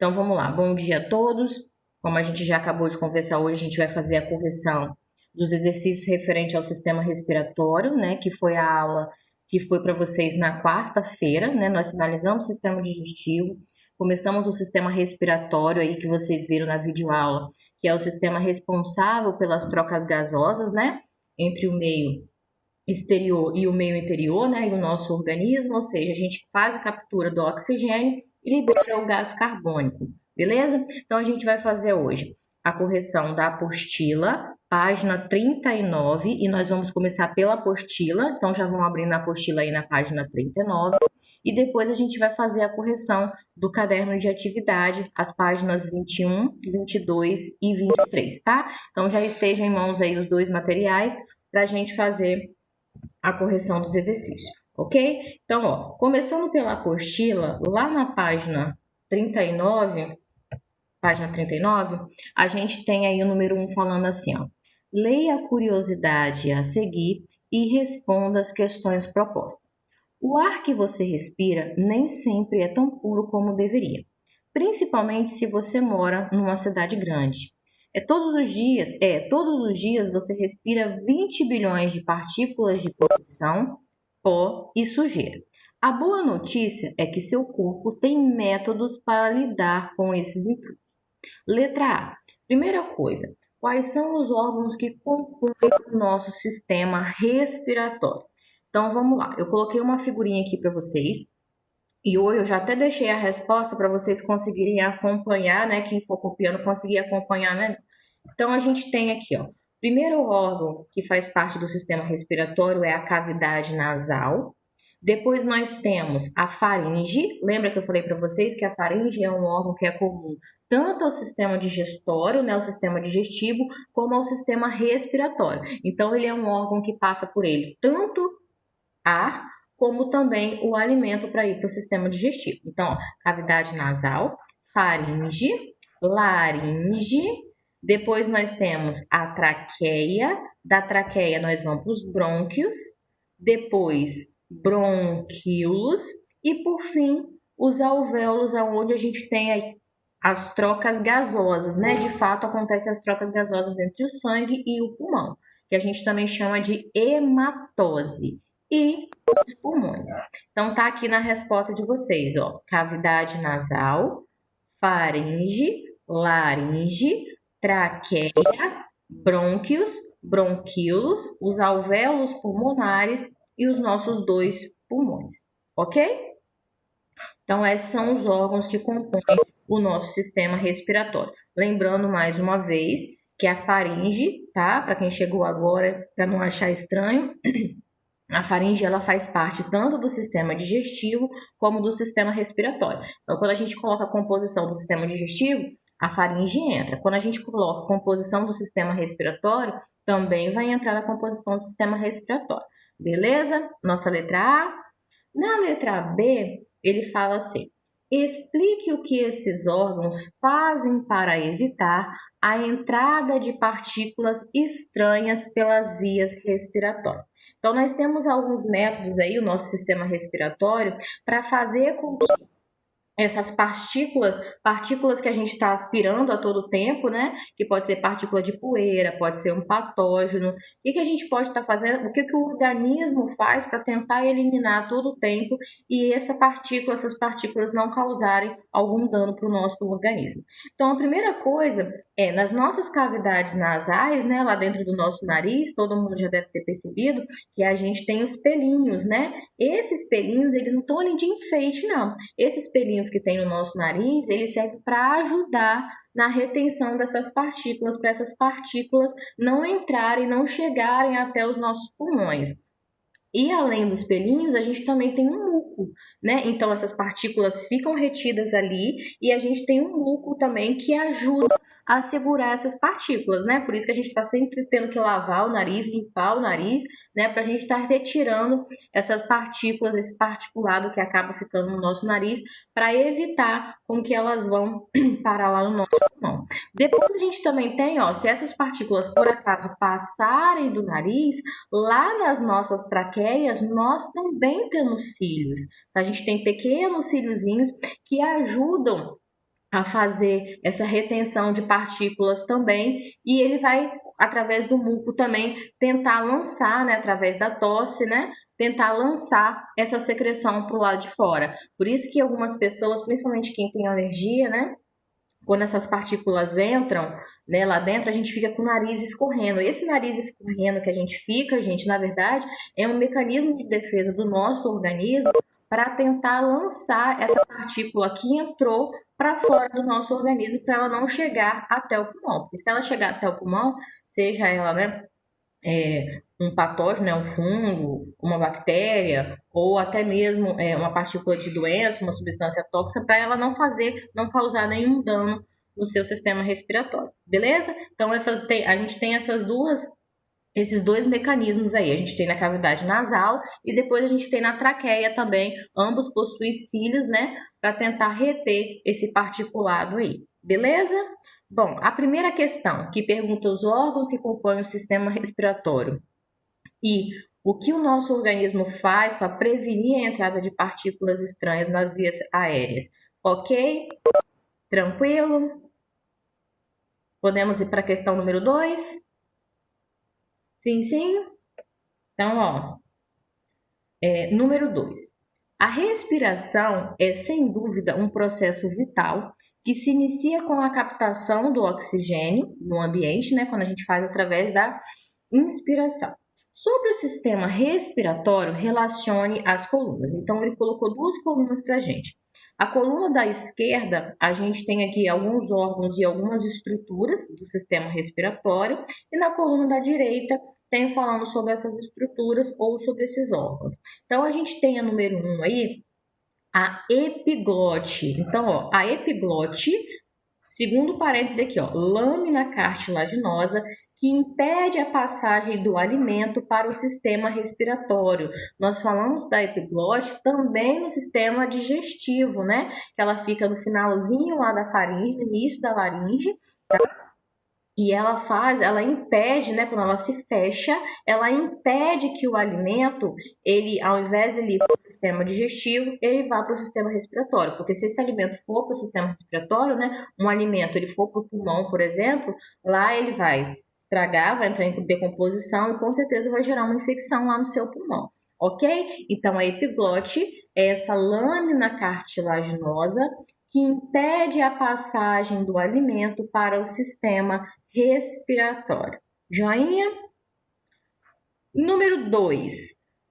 Então vamos lá, bom dia a todos. Como a gente já acabou de conversar hoje, a gente vai fazer a correção dos exercícios referentes ao sistema respiratório, né? Que foi a aula que foi para vocês na quarta-feira, né? Nós finalizamos o sistema digestivo, começamos o sistema respiratório aí que vocês viram na videoaula, que é o sistema responsável pelas trocas gasosas, né? Entre o meio exterior e o meio interior, né, e o nosso organismo, ou seja, a gente faz a captura do oxigênio e libera o gás carbônico, beleza? Então a gente vai fazer hoje a correção da apostila, página 39, e nós vamos começar pela apostila, então já vão abrindo a apostila aí na página 39, e depois a gente vai fazer a correção do caderno de atividade, as páginas 21, 22 e 23, tá? Então já estejam em mãos aí os dois materiais para a gente fazer a correção dos exercícios, ok? Então, ó, começando pela apostila, lá na página 39, a gente tem aí o número 1 falando assim, ó. Leia a curiosidade a seguir e responda as questões propostas. O ar que você respira nem sempre é tão puro como deveria, principalmente se você mora numa cidade grande. Todos os dias você respira 20 bilhões de partículas de poluição, pó e sujeira. A boa notícia é que seu corpo tem métodos para lidar com esses intrusos. Letra A. Primeira coisa, quais são os órgãos que compõem o nosso sistema respiratório? Então vamos lá, eu coloquei uma figurinha aqui para vocês. E hoje eu já até deixei a resposta para vocês conseguirem acompanhar, né? Quem for copiando conseguir acompanhar, né? Então a gente tem aqui, ó. Primeiro órgão que faz parte do sistema respiratório é a cavidade nasal. Depois nós temos a faringe. Lembra que eu falei para vocês que a faringe é um órgão que é comum tanto ao sistema digestório, né, o sistema digestivo, como ao sistema respiratório. Então ele é um órgão que passa por ele tanto ar como também o alimento para ir para o sistema digestivo. Então, ó, cavidade nasal, faringe, laringe, depois nós temos a traqueia, da traqueia nós vamos para os brônquios, depois bronquíolos e por fim os alvéolos, aonde a gente tem aí as trocas gasosas, né? De fato acontecem as trocas gasosas entre o sangue e o pulmão, que a gente também chama de hematose. E os pulmões. Então tá aqui na resposta de vocês, ó, cavidade nasal, faringe, laringe, traqueia, brônquios, bronquíolos, os alvéolos pulmonares e os nossos dois pulmões, ok? Então esses são os órgãos que compõem o nosso sistema respiratório. Lembrando mais uma vez que a faringe, tá? Para quem chegou agora, para não achar estranho, a faringe ela faz parte tanto do sistema digestivo como do sistema respiratório. Então, quando a gente coloca a composição do sistema digestivo, a faringe entra. Quando a gente coloca a composição do sistema respiratório, também vai entrar na composição do sistema respiratório. Beleza? Nossa letra A. Na letra B, ele fala assim: explique o que esses órgãos fazem para evitar a entrada de partículas estranhas pelas vias respiratórias. Então, nós temos alguns métodos aí, o nosso sistema respiratório, para fazer com que essas partículas que a gente está aspirando a todo tempo, né? Que pode ser partícula de poeira, pode ser um patógeno. O que a gente pode estar fazendo? O que o organismo faz para tentar eliminar a todo tempo e essas partículas não causarem algum dano para o nosso organismo? Então, a primeira coisa é, nas nossas cavidades nasais, né? Lá dentro do nosso nariz, todo mundo já deve ter percebido que a gente tem os pelinhos, né? Esses pelinhos, eles não estão ali de enfeite, não. Esses pelinhos que tem no nosso nariz, ele serve para ajudar na retenção dessas partículas, para essas partículas não entrarem, não chegarem até os nossos pulmões. E além dos pelinhos, a gente também tem um muco, né? Então essas partículas ficam retidas ali e a gente tem um muco também que ajuda a segurar essas partículas, né? Por isso que a gente está sempre tendo que lavar o nariz, limpar o nariz, né? Para a gente estar retirando essas partículas, esse particulado que acaba ficando no nosso nariz, para evitar com que elas vão parar lá no nosso pulmão. Depois a gente também tem, ó, se essas partículas por acaso passarem do nariz, lá nas nossas traqueias, nós também temos cílios. A gente tem pequenos cíliozinhos que ajudam a fazer essa retenção de partículas também, e ele vai, através do muco também, tentar lançar, né, através da tosse, né, tentar lançar essa secreção para o lado de fora. Por isso que algumas pessoas, principalmente quem tem alergia, né, quando essas partículas entram, né, lá dentro, a gente fica com o nariz escorrendo. Esse nariz escorrendo que a gente fica, gente, na verdade, é um mecanismo de defesa do nosso organismo para tentar lançar essa partícula que entrou para fora do nosso organismo, para ela não chegar até o pulmão. Porque se ela chegar até o pulmão, seja ela, né, um patógeno, né, um fungo, uma bactéria, ou até mesmo uma partícula de doença, uma substância tóxica, para ela não causar nenhum dano no seu sistema respiratório, beleza? Então a gente tem esses dois mecanismos aí. A gente tem na cavidade nasal e depois a gente tem na traqueia também. Ambos possuem cílios, né, para tentar reter esse particulado aí, beleza? Bom, a primeira questão que pergunta os órgãos que compõem o sistema respiratório e o que o nosso organismo faz para prevenir a entrada de partículas estranhas nas vias aéreas. Ok? Tranquilo? Podemos ir para a questão número 2? Sim, sim? Então, ó, número 2. A respiração é, sem dúvida, um processo vital que se inicia com a captação do oxigênio no ambiente, né, quando a gente faz através da inspiração. Sobre o sistema respiratório, relacione as colunas. Então, ele colocou duas colunas para a gente. A coluna da esquerda, a gente tem aqui alguns órgãos e algumas estruturas do sistema respiratório, e na coluna da direita, tem falando sobre essas estruturas ou sobre esses órgãos. Então, a gente tem a número 1 aí, a epiglote. Então, ó, a epiglote, segundo parênteses aqui, ó, lâmina cartilaginosa que impede a passagem do alimento para o sistema respiratório. Nós falamos da epiglote também no sistema digestivo, né? Que ela fica no finalzinho lá da faringe, no início da laringe, tá? E ela impede, né, quando ela se fecha, ela impede que o alimento, ele, ao invés de ir para o sistema digestivo, ele vá para o sistema respiratório. Porque se esse alimento for para o sistema respiratório, né, um alimento ele for para o pulmão, por exemplo, lá ele vai estragar, vai entrar em decomposição e com certeza vai gerar uma infecção lá no seu pulmão, ok? Então a epiglote é essa lâmina cartilaginosa que impede a passagem do alimento para o sistema respiratório. Joinha? Número 2,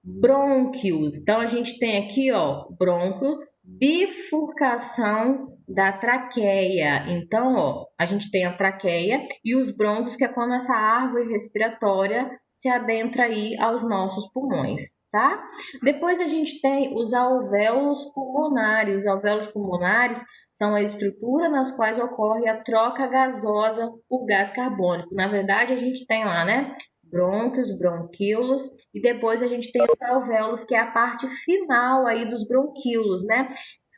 brônquios. Então, a gente tem aqui, ó, brônquio, bifurcação da traqueia. Então, ó, a gente tem a traqueia e os brônquios, que é quando essa árvore respiratória se adentra aí aos nossos pulmões, tá? Depois a gente tem os alvéolos pulmonares. Os alvéolos pulmonares são a estrutura nas quais ocorre a troca gasosa por gás carbônico. Na verdade, a gente tem lá, né, brônquios, bronquíolos, e depois a gente tem os alvéolos, que é a parte final aí dos bronquíolos, né?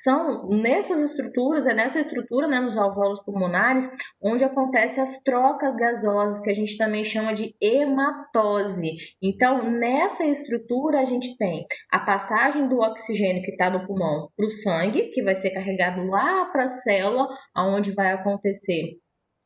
São nessas estruturas, é nessa estrutura, né, nos alvéolos pulmonares, onde acontecem as trocas gasosas, que a gente também chama de hematose. Então, nessa estrutura, a gente tem a passagem do oxigênio que está no pulmão para o sangue, que vai ser carregado lá para a célula, onde vai acontecer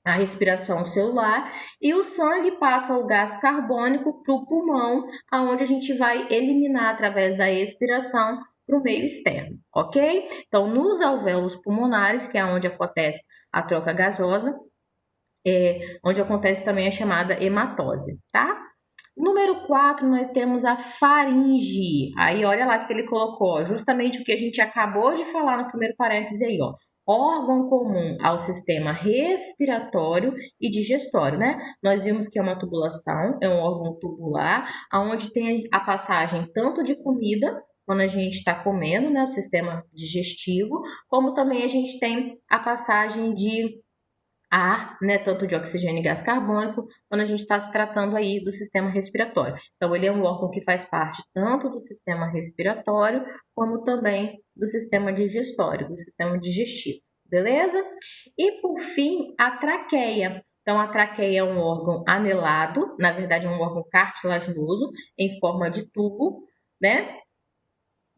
a respiração celular, e o sangue passa o gás carbônico para o pulmão, aonde a gente vai eliminar através da expiração para o meio externo, ok? Então, nos alvéolos pulmonares, que é onde acontece a troca gasosa, onde acontece também a chamada hematose, tá? Número 4, nós temos a faringe. Aí, olha lá que ele colocou, justamente o que a gente acabou de falar no primeiro parêntese aí, ó. Órgão comum ao sistema respiratório e digestório, né? Nós vimos que é uma tubulação, é um órgão tubular, onde tem a passagem tanto de comida, quando a gente está comendo, né? O sistema digestivo, como também a gente tem a passagem de ar, né, tanto de oxigênio e gás carbônico, quando a gente está se tratando aí do sistema respiratório. Então, ele é um órgão que faz parte tanto do sistema respiratório, como também do sistema digestório, do sistema digestivo, beleza? E, por fim, a traqueia. Então, a traqueia é um órgão anelado, na verdade é um órgão cartilaginoso, em forma de tubo, né?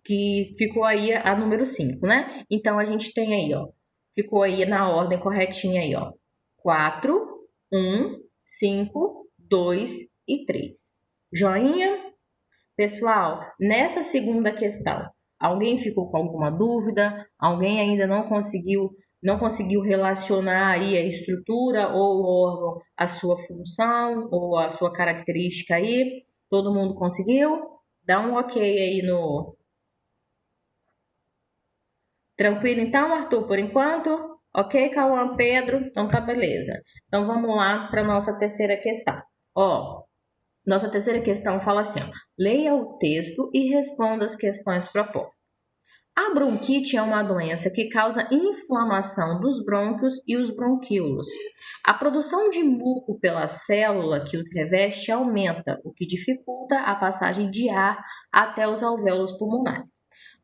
Que ficou aí a número 5, né? Então, a gente tem aí, ó, Ficou aí na ordem corretinha aí, ó. 4, 1, 5, 2 e 3. Joinha? Pessoal, nessa segunda questão, alguém ficou com alguma dúvida? Alguém ainda não conseguiu relacionar aí a estrutura ou o órgão, a sua função ou a sua característica aí? Todo mundo conseguiu? Dá um ok aí no... Tranquilo então, Arthur, por enquanto? Ok, Cauã, Pedro? Então tá beleza. Então vamos lá para nossa terceira questão. Ó, nossa terceira questão fala assim, ó, leia o texto e responda as questões propostas. A bronquite é uma doença que causa inflamação dos brônquios e os bronquíolos. A produção de muco pela célula que os reveste aumenta, o que dificulta a passagem de ar até os alvéolos pulmonares.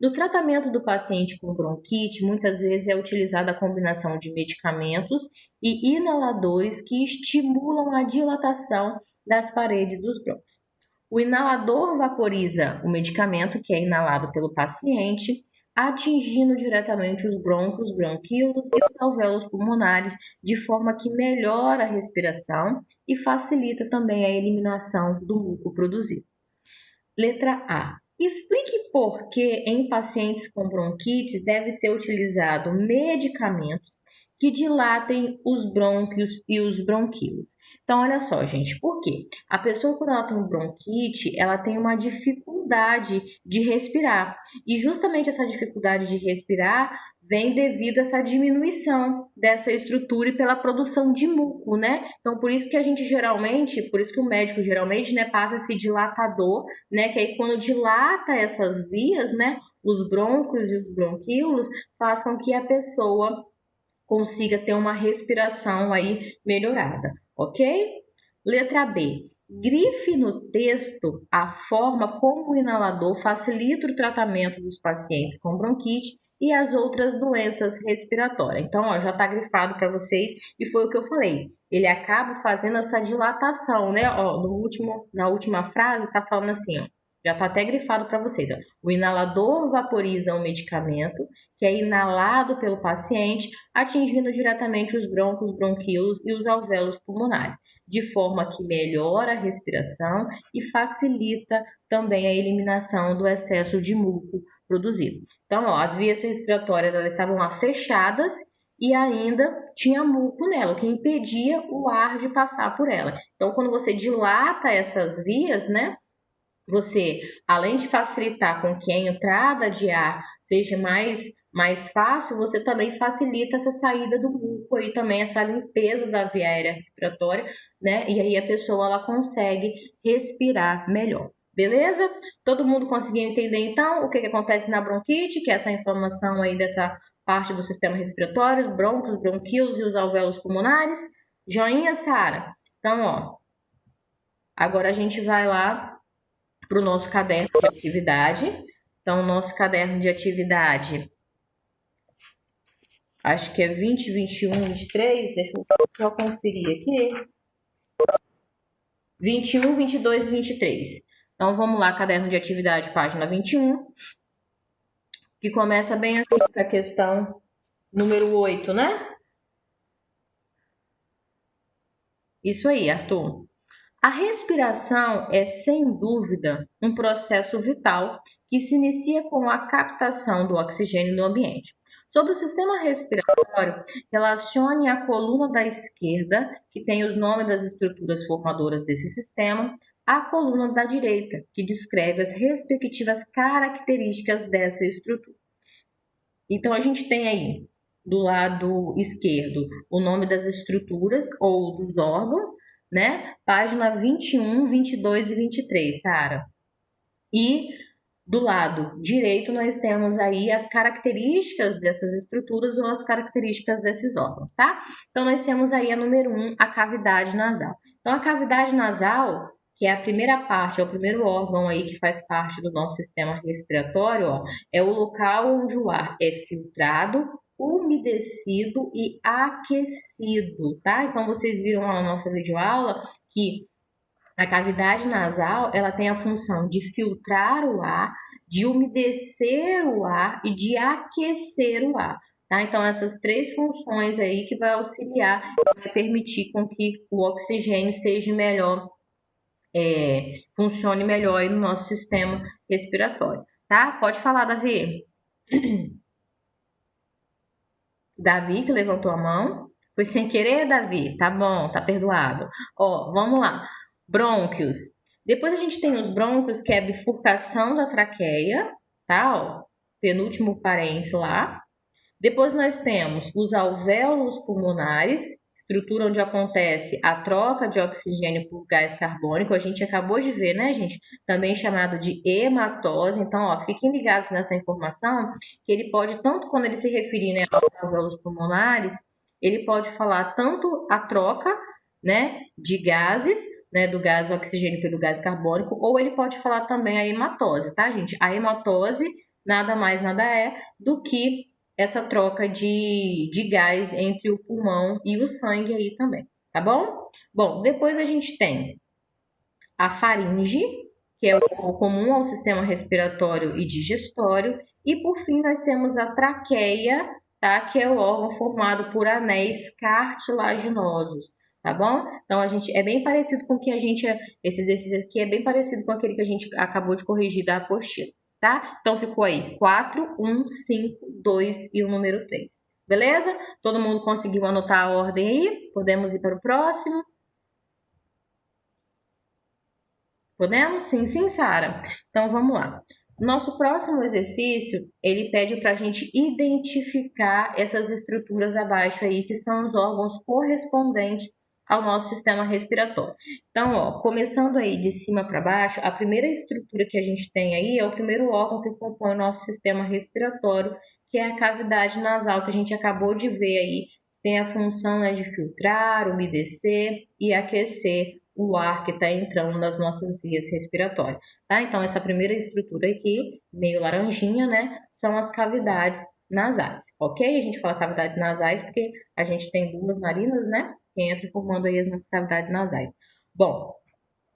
No tratamento do paciente com bronquite, muitas vezes é utilizada a combinação de medicamentos e inaladores que estimulam a dilatação das paredes dos brônquios. O inalador vaporiza o medicamento que é inalado pelo paciente, atingindo diretamente os brônquios, bronquíolos e os alvéolos pulmonares, de forma que melhora a respiração e facilita também a eliminação do muco produzido. Letra A. Explique por que em pacientes com bronquite deve ser utilizado medicamentos que dilatem os brônquios e os bronquíolos. Então, olha só, gente, por quê? A pessoa, quando ela tem bronquite, ela tem uma dificuldade de respirar. E justamente essa dificuldade de respirar vem devido a essa diminuição dessa estrutura e pela produção de muco, né? Então, por isso que a gente geralmente, por isso que o médico geralmente, né, passa esse dilatador, né, que aí quando dilata essas vias, né, os brônquios e os bronquíolos, faz com que a pessoa consiga ter uma respiração aí melhorada, ok? Letra B. Grife no texto a forma como o inalador facilita o tratamento dos pacientes com bronquite e as outras doenças respiratórias. Então, ó, já está grifado para vocês e foi o que eu falei. Ele acaba fazendo essa dilatação, né? Ó, na última frase está falando assim, ó, já está até grifado para vocês. Ó. O inalador vaporiza o medicamento que é inalado pelo paciente, atingindo diretamente os brônquios, bronquíolos e os alvéolos pulmonares, de forma que melhora a respiração e facilita também a eliminação do excesso de muco produzido. Então, ó, as vias respiratórias elas estavam lá fechadas e ainda tinha muco nela, o que impedia o ar de passar por ela. Então, quando você dilata essas vias, né, você, além de facilitar com que a entrada de ar seja mais fácil, você também facilita essa saída do muco e também essa limpeza da via aérea respiratória, né? E aí a pessoa ela consegue respirar melhor. Beleza? Todo mundo conseguiu entender então o que acontece na bronquite, que é essa inflamação aí dessa parte do sistema respiratório, os brônquios, bronquíolos e os alvéolos pulmonares? Joinha, Sara? Então, ó, agora a gente vai lá para o nosso caderno de atividade. Então, o nosso caderno de atividade, acho que é 20, 21, 23, deixa eu só conferir aqui. 21, 22 e 23. Então, vamos lá, caderno de atividade, página 21, que começa bem assim com a questão número 8, né? Isso aí, Arthur. A respiração é, sem dúvida, um processo vital que se inicia com a captação do oxigênio no ambiente. Sobre o sistema respiratório, relacione a coluna da esquerda, que tem os nomes das estruturas formadoras desse sistema, à coluna da direita, que descreve as respectivas características dessa estrutura. Então, a gente tem aí, do lado esquerdo, o nome das estruturas ou dos órgãos, né? Página 21, 22 e 23, Sara. E do lado direito nós temos aí as características dessas estruturas ou as características desses órgãos, tá? Então nós temos aí a número 1, a cavidade nasal. Então a cavidade nasal, que é a primeira parte, é o primeiro órgão aí que faz parte do nosso sistema respiratório, ó, é o local onde o ar é filtrado, umedecido e aquecido, tá? Então vocês viram lá na nossa videoaula que a cavidade nasal, ela tem a função de filtrar o ar, de umedecer o ar e de aquecer o ar. tá? Então, essas três funções aí que vai auxiliar, vai permitir com que o oxigênio seja melhor, funcione melhor aí no nosso sistema respiratório, tá? Pode falar, Davi. Davi, que levantou a mão. Foi sem querer, Davi? Tá bom, tá perdoado. Ó, vamos lá. Brônquios. Depois a gente tem os brônquios, que é a bifurcação da traqueia, tá? Ó, penúltimo parênteses lá. Depois nós temos os alvéolos pulmonares, estrutura onde acontece a troca de oxigênio por gás carbônico. A gente acabou de ver, né, gente? Também chamado de hematose. Então, ó, fiquem ligados nessa informação, que ele pode, tanto quando ele se referir, né, aos alvéolos pulmonares, ele pode falar tanto a troca, né, de gases, né, do gás oxigênio pelo gás carbônico, ou ele pode falar também a hematose, tá, gente? A hematose nada mais nada é do que essa troca de gás entre o pulmão e o sangue aí também, tá bom? Bom, depois a gente tem a faringe, que é o comum ao sistema respiratório e digestório, e por fim nós temos a traqueia, tá? Que é o órgão formado por anéis cartilaginosos, tá bom? Então a gente é bem parecido com o que a gente, esse exercício aqui é bem parecido com aquele que a gente acabou de corrigir da apostila, tá? Então ficou aí 4, 1, 5, 2 e o número 3. Beleza? Todo mundo conseguiu anotar a ordem aí? Podemos ir para o próximo? Podemos? Sim, sim, Sara. Então vamos lá. Nosso próximo exercício, ele pede para a gente identificar essas estruturas abaixo aí, que são os órgãos correspondentes ao nosso sistema respiratório. Então, ó, começando aí de cima para baixo, a primeira estrutura que a gente tem aí é o primeiro órgão que compõe o nosso sistema respiratório, que é a cavidade nasal, que a gente acabou de ver aí. Tem a função, né, de filtrar, umedecer e aquecer o ar que está entrando nas nossas vias respiratórias, tá? Então, essa primeira estrutura aqui, meio laranjinha, né, são as cavidades nasais, ok? A gente fala cavidades nasais porque a gente tem duas narinas, né, que entram formando aí as nossas cavidades nasais. Bom,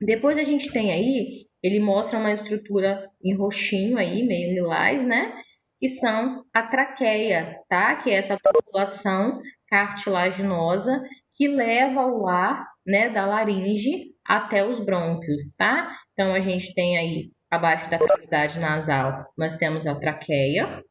depois a gente tem aí, ele mostra uma estrutura em roxinho aí, meio lilás, né, que são a traqueia, tá? Que é essa tubulação cartilaginosa que leva o ar, né, da laringe até os brônquios, tá? Então a gente tem aí abaixo da cavidade nasal, nós temos a traqueia.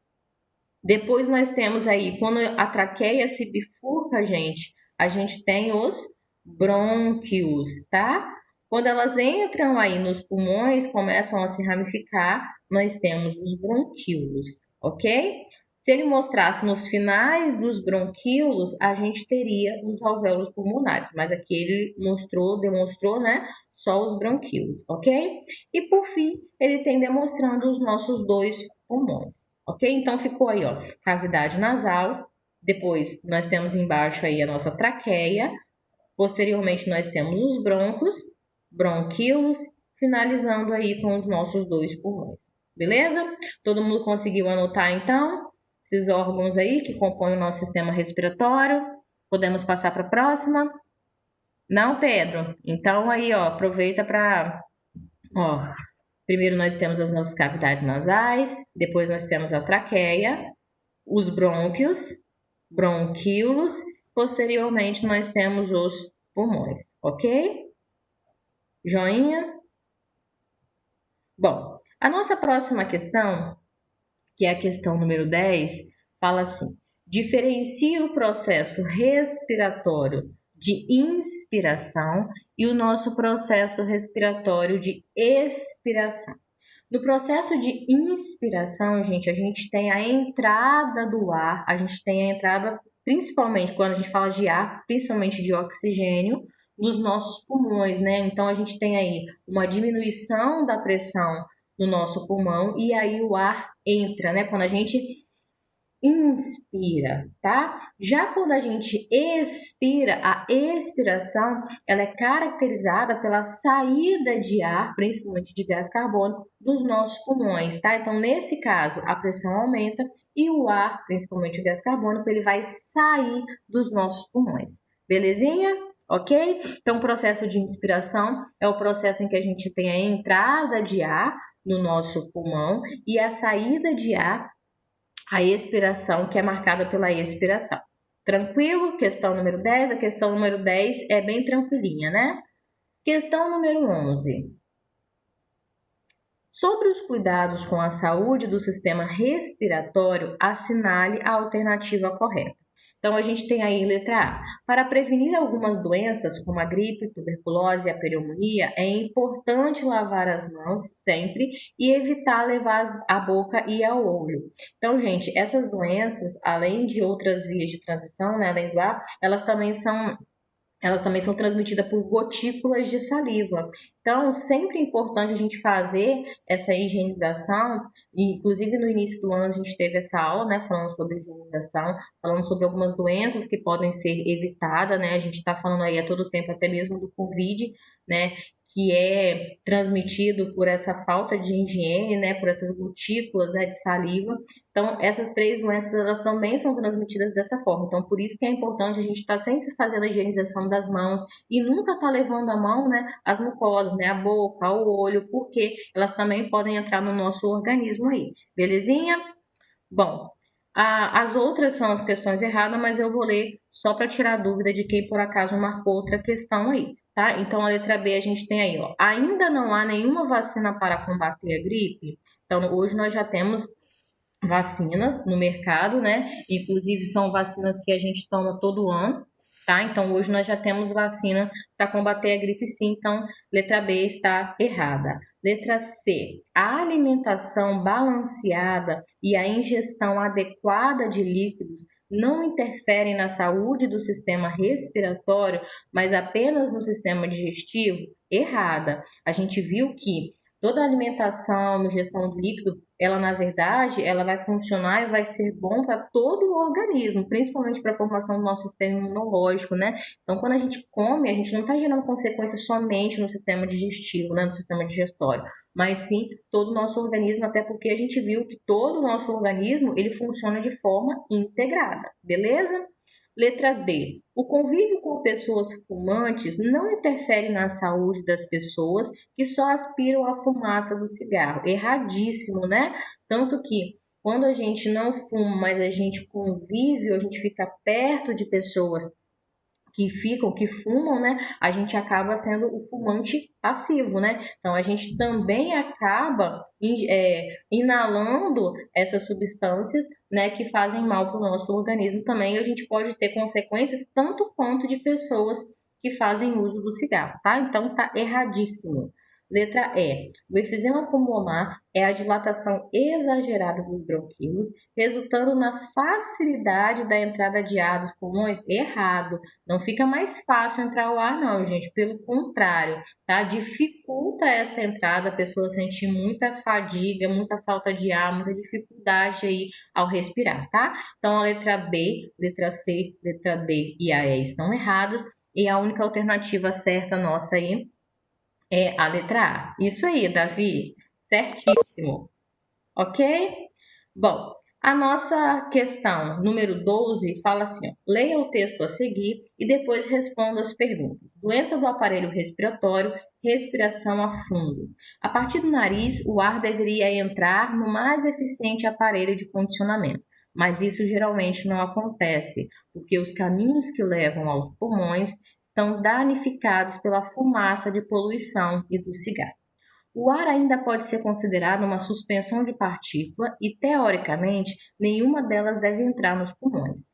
Depois nós temos aí, quando a traqueia se bifurca, gente, a gente tem os brônquios, tá? Quando elas entram aí nos pulmões, começam a se ramificar, nós temos os bronquíolos, ok? Se ele mostrasse nos finais dos bronquíolos, a gente teria os alvéolos pulmonares, mas aqui ele demonstrou, né, só os bronquíolos, ok? E por fim, ele tem demonstrando os nossos dois pulmões, ok? Então ficou aí, ó, cavidade nasal, depois nós temos embaixo aí a nossa traqueia, posteriormente nós temos os broncos, bronquíolos, finalizando aí com os nossos dois pulmões, beleza? Todo mundo conseguiu anotar então? Esses órgãos aí que compõem o nosso sistema respiratório. Podemos passar para a próxima? Não, Pedro? Então aí, ó, aproveita para, ó, primeiro nós temos as nossas cavidades nasais, depois nós temos a traqueia, os brônquios, bronquíolos, posteriormente nós temos os pulmões, ok? Joinha? Bom, a nossa próxima questão, que é a questão número 10, fala assim: diferencie o processo respiratório de inspiração e o nosso processo respiratório de expiração. No processo de inspiração, gente, a gente tem a entrada do ar, a gente tem a entrada, principalmente quando a gente fala de ar, principalmente de oxigênio, nos nossos pulmões, né? Então a gente tem aí uma diminuição da pressão no nosso pulmão e aí o ar entra, né? Quando a gente inspira, tá? Já quando a gente expira, a expiração, ela é caracterizada pela saída de ar, principalmente de gás carbônico, dos nossos pulmões, tá? Então, nesse caso, a pressão aumenta e o ar, principalmente o gás carbônico, ele vai sair dos nossos pulmões. Belezinha? Ok? Então, o processo de inspiração é o processo em que a gente tem a entrada de ar no nosso pulmão e a saída de ar a expiração, que é marcada pela expiração. Tranquilo? Questão número 10. A questão número 10 é bem tranquilinha, né? Questão número 11. Sobre os cuidados com a saúde do sistema respiratório, assinale a alternativa correta. Então, a gente tem aí letra A. Para prevenir algumas doenças, como a gripe, tuberculose e a pneumonia, é importante lavar as mãos sempre e evitar levar a boca e ao olho. Então, gente, essas doenças, além de outras vias de transmissão, né, além do ar, elas também são transmitidas por gotículas de saliva. Então, sempre é importante a gente fazer essa higienização. Inclusive, no início do ano, a gente teve essa aula, né, falando sobre higienização, falando sobre algumas doenças que podem ser evitadas, né? A gente está falando aí a todo tempo, até mesmo do Covid, né? Que é transmitido por essa falta de higiene, né? Por essas gotículas, né, de saliva. Então, essas três doenças, elas também são transmitidas dessa forma. Então, por isso que é importante a gente estar sempre fazendo a higienização das mãos e nunca estar levando a mão, né, as mucosas, né, a boca, o olho, porque elas também podem entrar no nosso organismo aí. Belezinha? Bom, as outras são as questões erradas, mas eu vou ler só para tirar a dúvida de quem por acaso marcou outra questão aí, tá? Então, a letra B a gente tem aí, ó. Ainda não há nenhuma vacina para combater a gripe. Então, hoje nós já temos vacina no mercado, né? Inclusive são vacinas que a gente toma todo ano, tá? Então hoje nós já temos vacina para combater a gripe sim, então letra B está errada. Letra C, a alimentação balanceada e a ingestão adequada de líquidos não interferem na saúde do sistema respiratório, mas apenas no sistema digestivo? Errada. A gente viu que toda alimentação, ingestão de líquido, ela na verdade, ela vai funcionar e vai ser bom para todo o organismo, principalmente para a formação do nosso sistema imunológico, né? Então, quando a gente come, a gente não está gerando consequências somente no sistema digestivo, né? No sistema digestório, mas sim todo o nosso organismo, até porque a gente viu que todo o nosso organismo, ele funciona de forma integrada, beleza? Letra D. O convívio com pessoas fumantes não interfere na saúde das pessoas que só aspiram a fumaça do cigarro. Erradíssimo, né? Tanto que quando a gente não fuma, mas a gente convive, a gente fica perto de pessoas que fumam, né? A gente acaba sendo o fumante passivo, né? Então a gente também acaba inalando essas substâncias, né, que fazem mal para o nosso organismo também. E a gente pode ter consequências tanto quanto de pessoas que fazem uso do cigarro, tá? Então tá erradíssimo. Letra E. O efizema pulmonar é a dilatação exagerada dos brânquios, resultando na facilidade da entrada de ar dos pulmões? Errado. Não fica mais fácil entrar o ar, não, gente. Pelo contrário, tá? Dificulta essa entrada, a pessoa sente muita fadiga, muita falta de ar, muita dificuldade aí ao respirar, tá? Então, a letra B, letra C, letra D e a E estão erradas. E a única alternativa certa nossa aí é a letra A. Isso aí, Davi. Certíssimo. Ok? Bom, a nossa questão número 12 fala assim: ó, leia o texto a seguir e depois responda as perguntas. Doença do aparelho respiratório, respiração a fundo. A partir do nariz, o ar deveria entrar no mais eficiente aparelho de condicionamento, mas isso geralmente não acontece, porque os caminhos que levam aos pulmões estão danificados pela fumaça de poluição e do cigarro. O ar ainda pode ser considerado uma suspensão de partícula e, teoricamente, nenhuma delas deve entrar nos pulmões.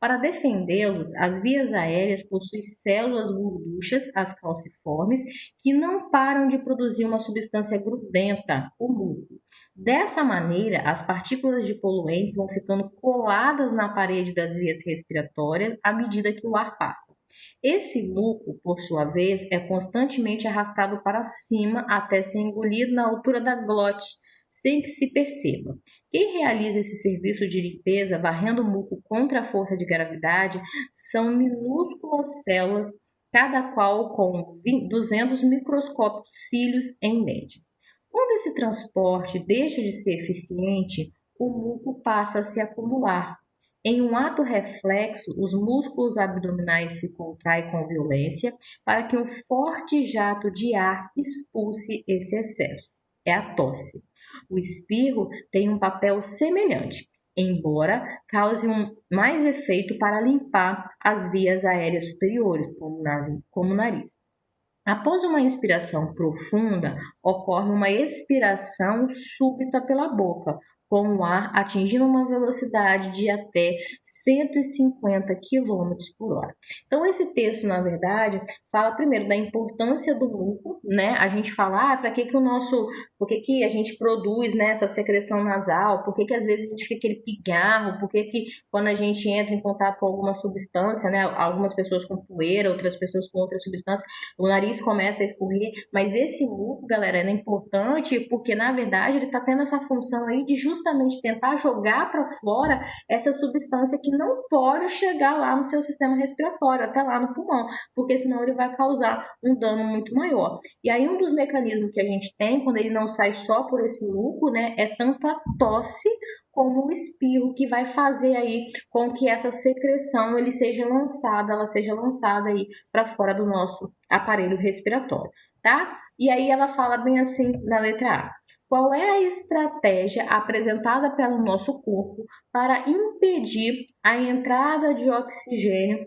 Para defendê-los, as vias aéreas possuem células gorduchas, as calciformes, que não param de produzir uma substância grudenta, o muco. Dessa maneira, as partículas de poluentes vão ficando coladas na parede das vias respiratórias à medida que o ar passa. Esse muco, por sua vez, é constantemente arrastado para cima até ser engolido na altura da glote, sem que se perceba. Quem realiza esse serviço de limpeza, varrendo o muco contra a força de gravidade, são minúsculas células, cada qual com 200 microscópicos cílios em média. Quando esse transporte deixa de ser eficiente, o muco passa a se acumular. Em um ato reflexo, os músculos abdominais se contraem com violência para que um forte jato de ar expulse esse excesso. É a tosse. O espirro tem um papel semelhante. embora cause mais efeito para limpar as vias aéreas superiores, como o nariz. Após uma inspiração profunda, ocorre uma expiração súbita pela boca, com o ar atingindo uma velocidade de até 150 km por hora. Então, esse texto, na verdade, fala primeiro da importância do muco, né? A gente fala, para que por que a gente produz, né, essa secreção nasal, por que às vezes a gente fica aquele pigarro, por que quando a gente entra em contato com alguma substância, né, algumas pessoas com poeira, outras pessoas com outra substância, o nariz começa a escorrer, mas esse muco, galera, é importante porque, na verdade, ele está tendo essa função aí de justamente tentar jogar para fora essa substância que não pode chegar lá no seu sistema respiratório, até lá no pulmão, porque senão ele vai causar um dano muito maior. E aí um dos mecanismos que a gente tem, quando ele não sai só por esse muco, né, é tanto a tosse como o espirro, que vai fazer aí com que essa secreção ela seja lançada aí para fora do nosso aparelho respiratório, tá? E aí ela fala bem assim na letra A. Qual é a estratégia apresentada pelo nosso corpo para impedir a entrada de oxigênio,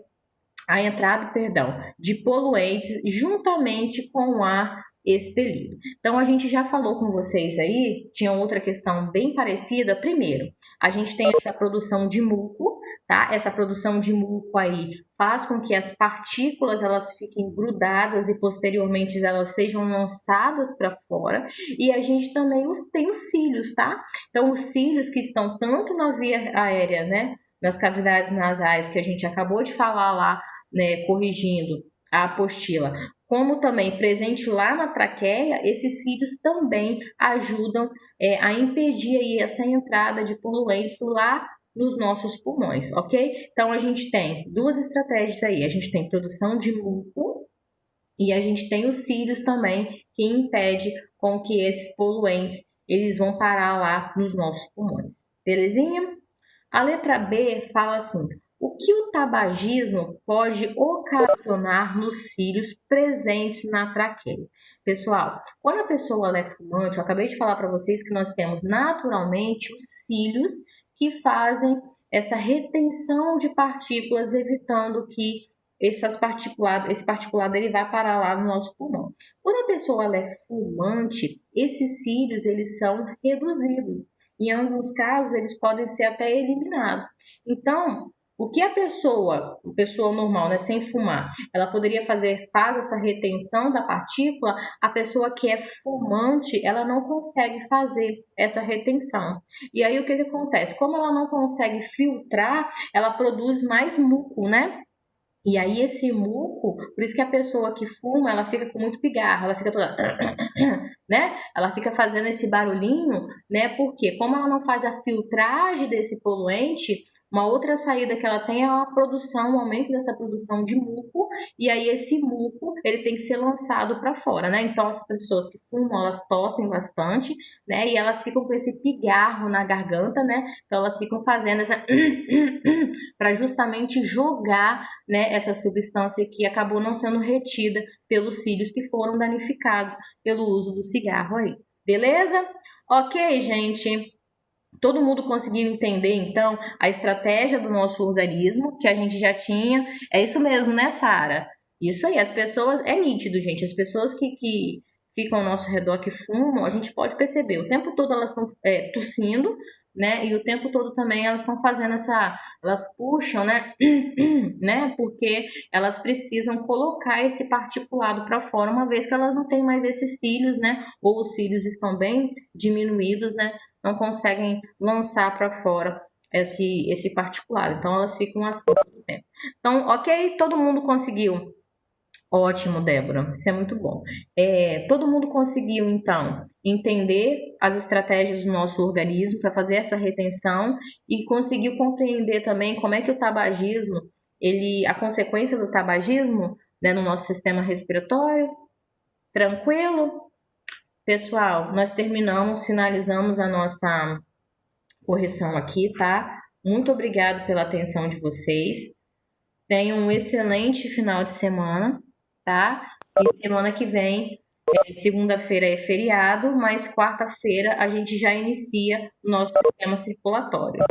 de poluentes juntamente com o ar expelido? Então, a gente já falou com vocês aí, tinha outra questão bem parecida. Primeiro, a gente tem essa produção de muco, tá? Essa produção de muco aí faz com que as partículas elas fiquem grudadas e posteriormente elas sejam lançadas para fora. E a gente também tem os cílios, tá? Então, os cílios que estão tanto na via aérea, né, nas cavidades nasais, que a gente acabou de falar lá, né, corrigindo a apostila, como também presente lá na traqueia, esses cílios também ajudam a impedir aí essa entrada de poluentes lá nos nossos pulmões, ok? Então, a gente tem duas estratégias aí. A gente tem produção de muco e a gente tem os cílios também, que impede com que esses poluentes eles vão parar lá nos nossos pulmões. Belezinha? A letra B fala assim: o que o tabagismo pode ocasionar nos cílios presentes na traqueia? Pessoal, quando a pessoa é fumante, eu acabei de falar para vocês que nós temos naturalmente os cílios que fazem essa retenção de partículas, evitando que esse particulado ele vai parar lá no nosso pulmão. Quando a pessoa é fumante, esses cílios eles são reduzidos. Em alguns casos, eles podem ser até eliminados. Então, o que a pessoa normal, né, sem fumar, ela poderia fazer, faz essa retenção da partícula, a pessoa que é fumante, ela não consegue fazer essa retenção. E aí, o que acontece? Como ela não consegue filtrar, ela produz mais muco, né? E aí esse muco, por isso que a pessoa que fuma, ela fica com muito pigarro, ela fica toda, né? Ela fica fazendo esse barulhinho, né? Porque como ela não faz a filtragem desse poluente, uma outra saída que ela tem é a produção, o aumento dessa produção de muco, e aí esse muco, ele tem que ser lançado para fora, né? Então as pessoas que fumam, elas tossem bastante, né? E elas ficam com esse pigarro na garganta, né? Então elas ficam fazendo essa para justamente jogar, né, essa substância que acabou não sendo retida pelos cílios que foram danificados pelo uso do cigarro aí. Beleza? Ok, gente? Todo mundo conseguiu entender, então, a estratégia do nosso organismo, que a gente já tinha. É isso mesmo, né, Sara? Isso aí, as pessoas... É nítido, gente. As pessoas que ficam ao nosso redor, que fumam, a gente pode perceber. O tempo todo elas estão tossindo, né? E o tempo todo também elas estão fazendo elas puxam, né? né? Porque elas precisam colocar esse particulado para fora, uma vez que elas não têm mais esses cílios, né? Ou os cílios estão bem diminuídos, né? Não conseguem lançar para fora esse particulado. Então elas ficam assim todo o tempo. Então, ok? Todo mundo conseguiu. Ótimo, Débora, isso é muito bom. Todo mundo conseguiu, então, entender as estratégias do nosso organismo para fazer essa retenção e conseguiu compreender também como é que o tabagismo, a consequência do tabagismo, né, no nosso sistema respiratório? Tranquilo? Pessoal, nós finalizamos a nossa correção aqui, tá? Muito obrigado pela atenção de vocês. Tenham um excelente final de semana, tá? E semana que vem, segunda-feira é feriado, mas quarta-feira a gente já inicia o nosso sistema circulatório.